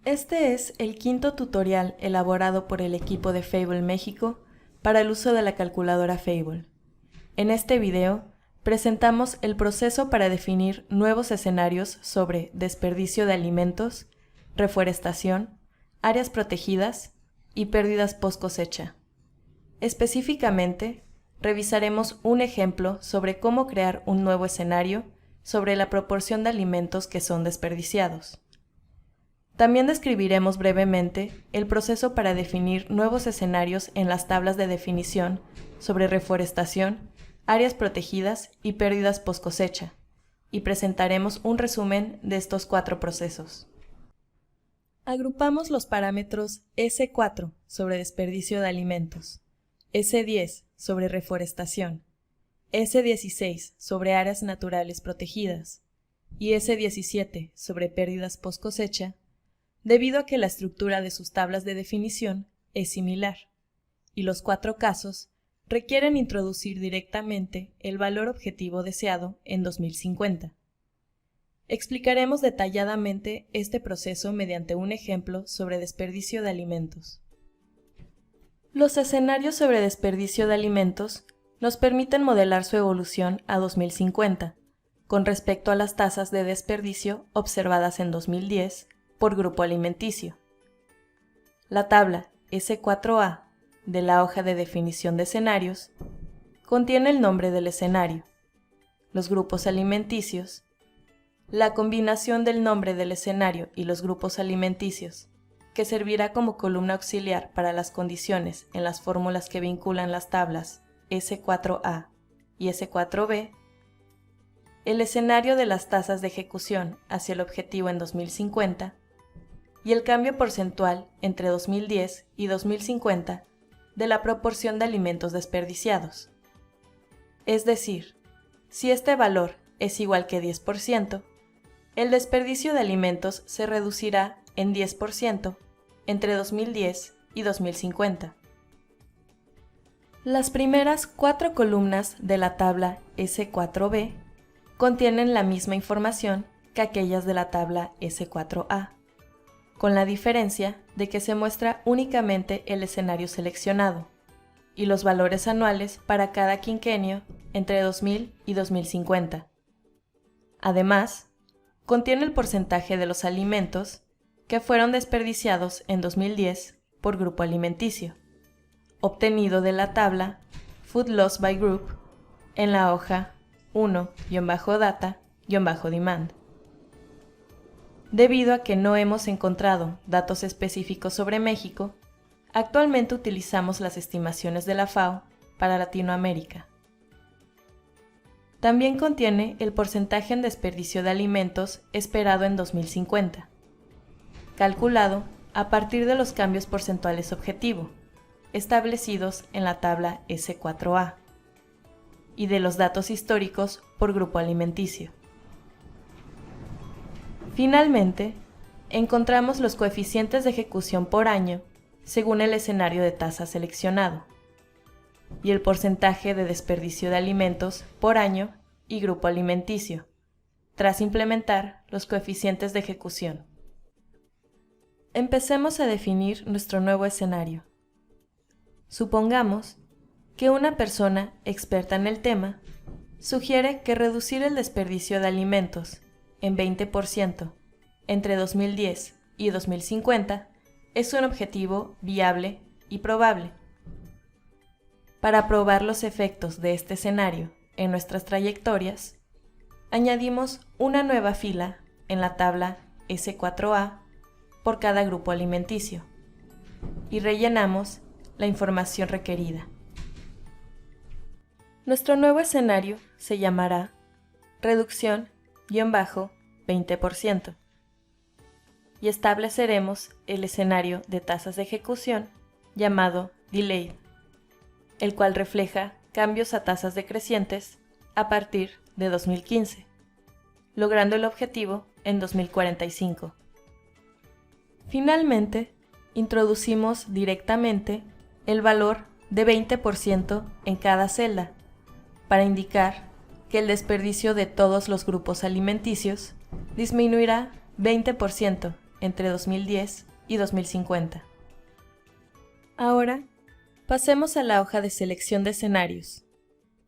Este es el quinto tutorial elaborado por el equipo de Fable México para el uso de la calculadora Fable. En este video, presentamos el proceso para definir nuevos escenarios sobre desperdicio de alimentos, reforestación, áreas protegidas y pérdidas post cosecha. Específicamente, revisaremos un ejemplo sobre cómo crear un nuevo escenario sobre la proporción de alimentos que son desperdiciados. También describiremos brevemente el proceso para definir nuevos escenarios en las tablas de definición sobre reforestación, áreas protegidas y pérdidas post cosecha, y presentaremos un resumen de estos cuatro procesos. Agrupamos los parámetros S4 sobre desperdicio de alimentos, S10 sobre reforestación, S16 sobre áreas naturales protegidas y S17 sobre pérdidas post cosecha, debido a que la estructura de sus tablas de definición es similar, y los cuatro casos requieren introducir directamente el valor objetivo deseado en 2050. Explicaremos detalladamente este proceso mediante un ejemplo sobre desperdicio de alimentos. Los escenarios sobre desperdicio de alimentos nos permiten modelar su evolución a 2050, con respecto a las tasas de desperdicio observadas en 2010 por grupo alimenticio. La tabla S4A de la hoja de definición de escenarios contiene el nombre del escenario, los grupos alimenticios, la combinación del nombre del escenario y los grupos alimenticios, que servirá como columna auxiliar para las condiciones en las fórmulas que vinculan las tablas S4A y S4B, el escenario de las tasas de ejecución hacia el objetivo en 2050 y el cambio porcentual entre 2010 y 2050 de la proporción de alimentos desperdiciados. Es decir, si este valor es igual que 10%, el desperdicio de alimentos se reducirá en 10% entre 2010 y 2050. Las primeras cuatro columnas de la tabla S4B contienen la misma información que aquellas de la tabla S4A, con la diferencia de que se muestra únicamente el escenario seleccionado y los valores anuales para cada quinquenio entre 2000 y 2050. Además, contiene el porcentaje de los alimentos que fueron desperdiciados en 2010 por grupo alimenticio, obtenido de la tabla Food Loss by Group en la hoja 1-data-demand. Debido a que no hemos encontrado datos específicos sobre México, actualmente utilizamos las estimaciones de la FAO para Latinoamérica. También contiene el porcentaje en desperdicio de alimentos esperado en 2050, calculado a partir de los cambios porcentuales objetivo, establecidos en la tabla S4A, y de los datos históricos por grupo alimenticio. Finalmente, encontramos los coeficientes de ejecución por año según el escenario de tasa seleccionado, y el porcentaje de desperdicio de alimentos por año y grupo alimenticio, tras implementar los coeficientes de ejecución. Empecemos a definir nuestro nuevo escenario. Supongamos que una persona experta en el tema sugiere que reducir el desperdicio de alimentos en 20% entre 2010 y 2050 es un objetivo viable y probable. Para probar los efectos de este escenario en nuestras trayectorias, añadimos una nueva fila en la tabla S4A por cada grupo alimenticio y rellenamos la información requerida. Nuestro nuevo escenario se llamará reducción-20% y estableceremos el escenario de tasas de ejecución llamado delayed, el cual refleja cambios a tasas decrecientes a partir de 2015, logrando el objetivo en 2045. Finalmente, introducimos directamente el valor de 20% en cada celda para indicar que el desperdicio de todos los grupos alimenticios disminuirá 20% entre 2010 y 2050. Ahora, pasemos a la hoja de selección de escenarios,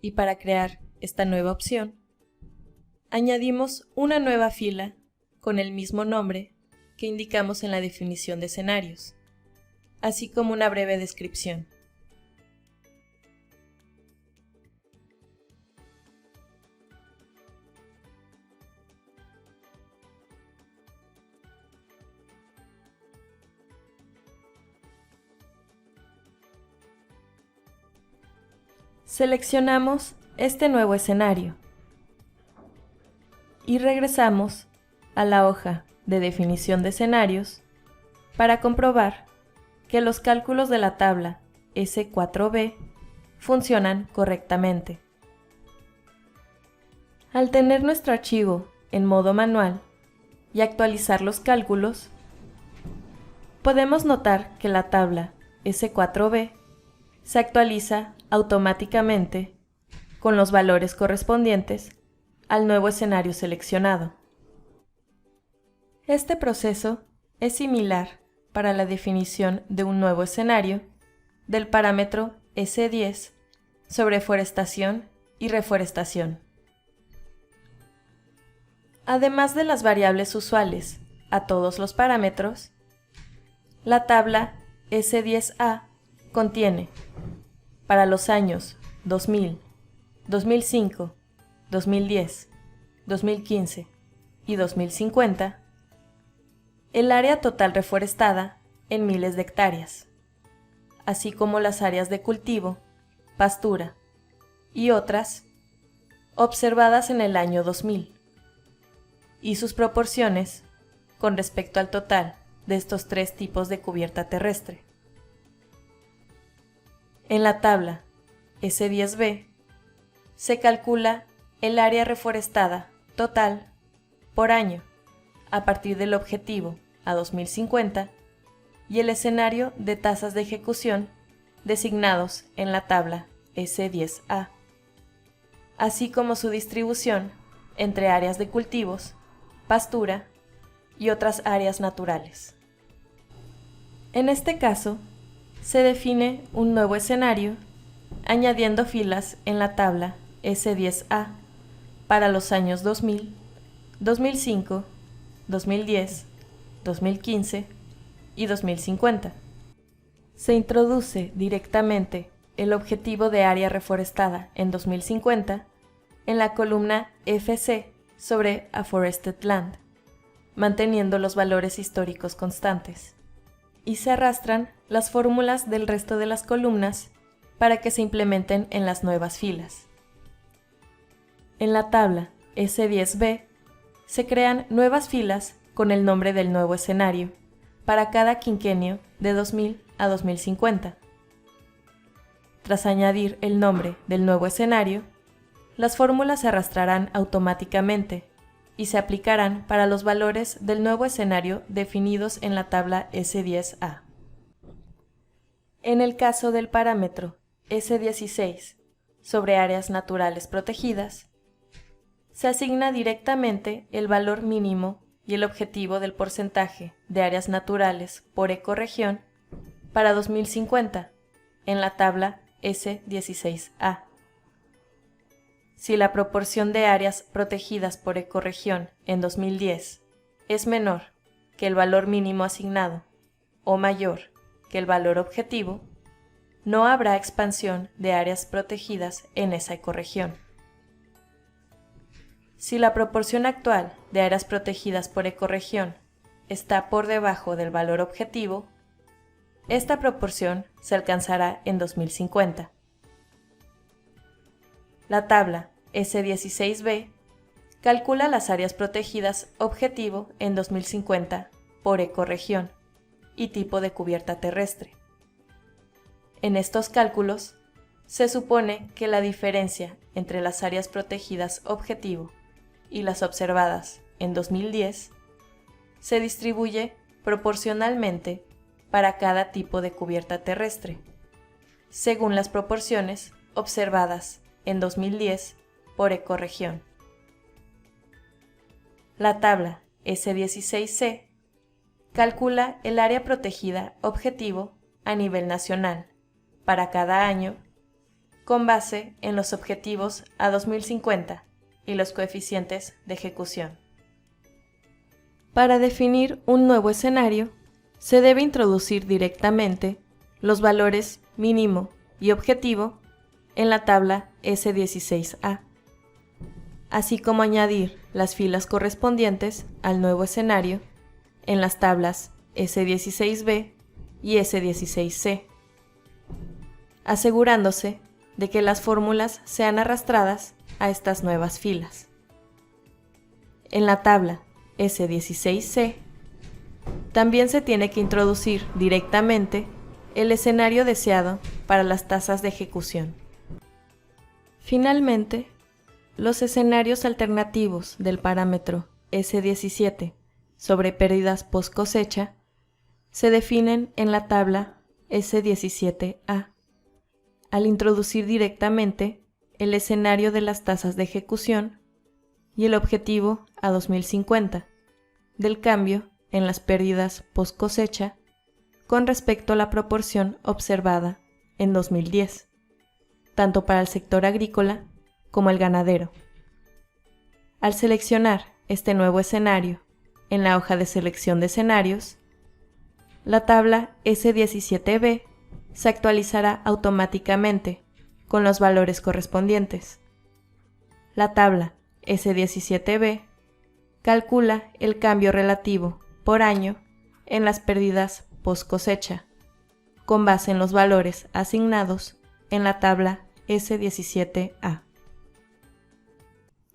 y para crear esta nueva opción, añadimos una nueva fila con el mismo nombre que indicamos en la definición de escenarios, así como una breve descripción. Seleccionamos este nuevo escenario y regresamos a la hoja de definición de escenarios para comprobar que los cálculos de la tabla S4B funcionan correctamente. Al tener nuestro archivo en modo manual y actualizar los cálculos, podemos notar que la tabla S4B se actualiza automáticamente con los valores correspondientes al nuevo escenario seleccionado. Este proceso es similar para la definición de un nuevo escenario del parámetro S10 sobre forestación y reforestación. Además de las variables usuales a todos los parámetros, la tabla S10A contiene, para los años 2000, 2005, 2010, 2015 y 2050, el área total reforestada en miles de hectáreas, así como las áreas de cultivo, pastura y otras observadas en el año 2000, y sus proporciones con respecto al total de estos tres tipos de cubierta terrestre. En la tabla S10B se calcula el área reforestada total por año a partir del objetivo a 2050 y el escenario de tasas de ejecución designados en la tabla S10A, así como su distribución entre áreas de cultivos, pastura y otras áreas naturales. En este caso, se define un nuevo escenario añadiendo filas en la tabla S10A para los años 2000, 2005, 2010, 2015 y 2050. Se introduce directamente el objetivo de área reforestada en 2050 en la columna FC sobre Afforested Land, manteniendo los valores históricos constantes, y se arrastran las fórmulas del resto de las columnas para que se implementen en las nuevas filas. En la tabla S10B se crean nuevas filas con el nombre del nuevo escenario para cada quinquenio de 2000 a 2050. Tras añadir el nombre del nuevo escenario, las fórmulas se arrastrarán automáticamente y se aplicarán para los valores del nuevo escenario definidos en la tabla S10A. En el caso del parámetro S16 sobre áreas naturales protegidas, se asigna directamente el valor mínimo y el objetivo del porcentaje de áreas naturales por ecorregión para 2050 en la tabla S16A. Si la proporción de áreas protegidas por ecorregión en 2010 es menor que el valor mínimo asignado o mayor que el valor objetivo, no habrá expansión de áreas protegidas en esa ecorregión. Si la proporción actual de áreas protegidas por ecorregión está por debajo del valor objetivo, esta proporción se alcanzará en 2050. La tabla S16B calcula las áreas protegidas objetivo en 2050 por ecorregión y tipo de cubierta terrestre. En estos cálculos, se supone que la diferencia entre las áreas protegidas objetivo y las observadas en 2010 se distribuye proporcionalmente para cada tipo de cubierta terrestre, según las proporciones observadas en 2010 por ecorregión. La tabla S16C calcula el área protegida objetivo a nivel nacional para cada año con base en los objetivos a 2050 y los coeficientes de ejecución. Para definir un nuevo escenario, se debe introducir directamente los valores mínimo y objetivo en la tabla S16A, así como añadir las filas correspondientes al nuevo escenario en las tablas S16B y S16C, asegurándose de que las fórmulas sean arrastradas a estas nuevas filas. En la tabla S16C, también se tiene que introducir directamente el escenario deseado para las tasas de ejecución. Finalmente, los escenarios alternativos del parámetro S17 sobre pérdidas post cosecha se definen en la tabla S17A, al introducir directamente el escenario de las tasas de ejecución y el objetivo a 2050 del cambio en las pérdidas post cosecha con respecto a la proporción observada en 2010, tanto para el sector agrícola como el ganadero. Al seleccionar este nuevo escenario en la hoja de selección de escenarios, la tabla S17B se actualizará automáticamente con los valores correspondientes. La tabla S17B calcula el cambio relativo por año en las pérdidas post cosecha, con base en los valores asignados en la tabla S17A.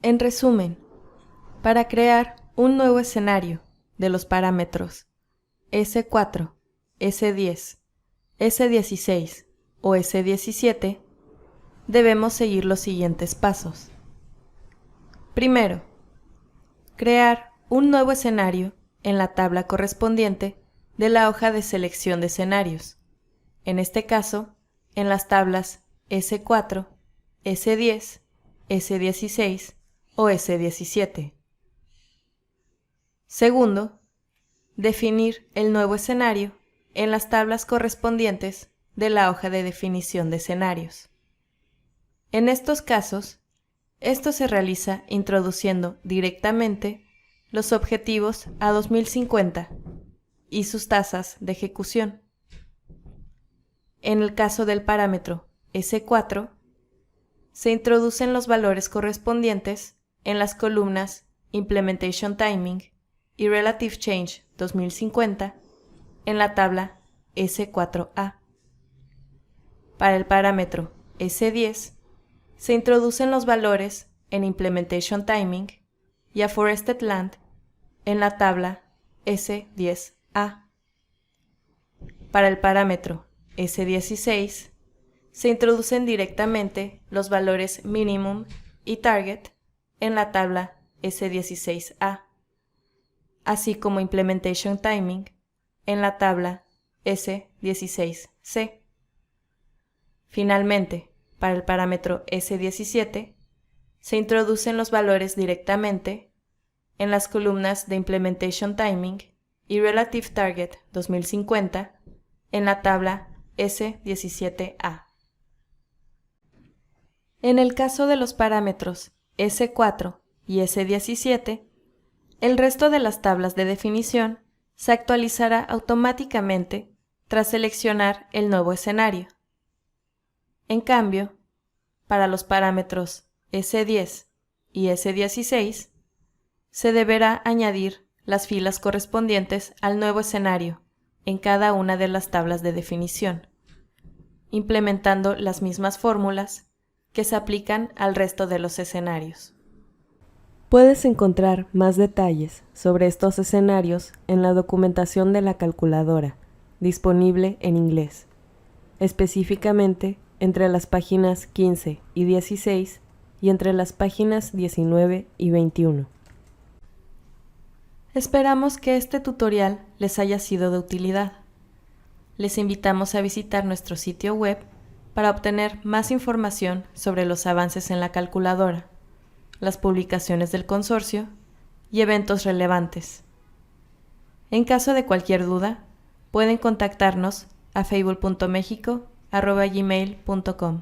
En resumen, para crear un nuevo escenario de los parámetros S4, S10, S16 o S17, debemos seguir los siguientes pasos. Primero, crear un nuevo escenario en la tabla correspondiente de la hoja de selección de escenarios, en este caso, en las tablas S4, S10, S16 o S17. Segundo, definir el nuevo escenario en las tablas correspondientes de la hoja de definición de escenarios. En estos casos, esto se realiza introduciendo directamente los objetivos a 2050 y sus tasas de ejecución. En el caso del parámetro S4, se introducen los valores correspondientes en las columnas Implementation Timing y Relative Change 2050 en la tabla S4A. Para el parámetro S10, se introducen los valores en Implementation Timing y Afforested Land en la tabla S10A. Para el parámetro S16, se introducen directamente los valores Minimum y Target en la tabla S16A, así como Implementation Timing en la tabla S16C. Finalmente, para el parámetro S17, se introducen los valores directamente en las columnas de Implementation Timing y Relative Target 2050 en la tabla S17A. En el caso de los parámetros S4 y S17, el resto de las tablas de definición se actualizará automáticamente tras seleccionar el nuevo escenario. En cambio, para los parámetros S10 y S16, se deberá añadir las filas correspondientes al nuevo escenario en cada una de las tablas de definición, implementando las mismas fórmulas que se aplican al resto de los escenarios. Puedes encontrar más detalles sobre estos escenarios en la documentación de la calculadora, disponible en inglés, específicamente entre las páginas 15 y 16 y entre las páginas 19 y 21. Esperamos que este tutorial les haya sido de utilidad. Les invitamos a visitar nuestro sitio web para obtener más información sobre los avances en la calculadora, las publicaciones del consorcio y eventos relevantes. En caso de cualquier duda, pueden contactarnos a fable.mexico@gmail.com.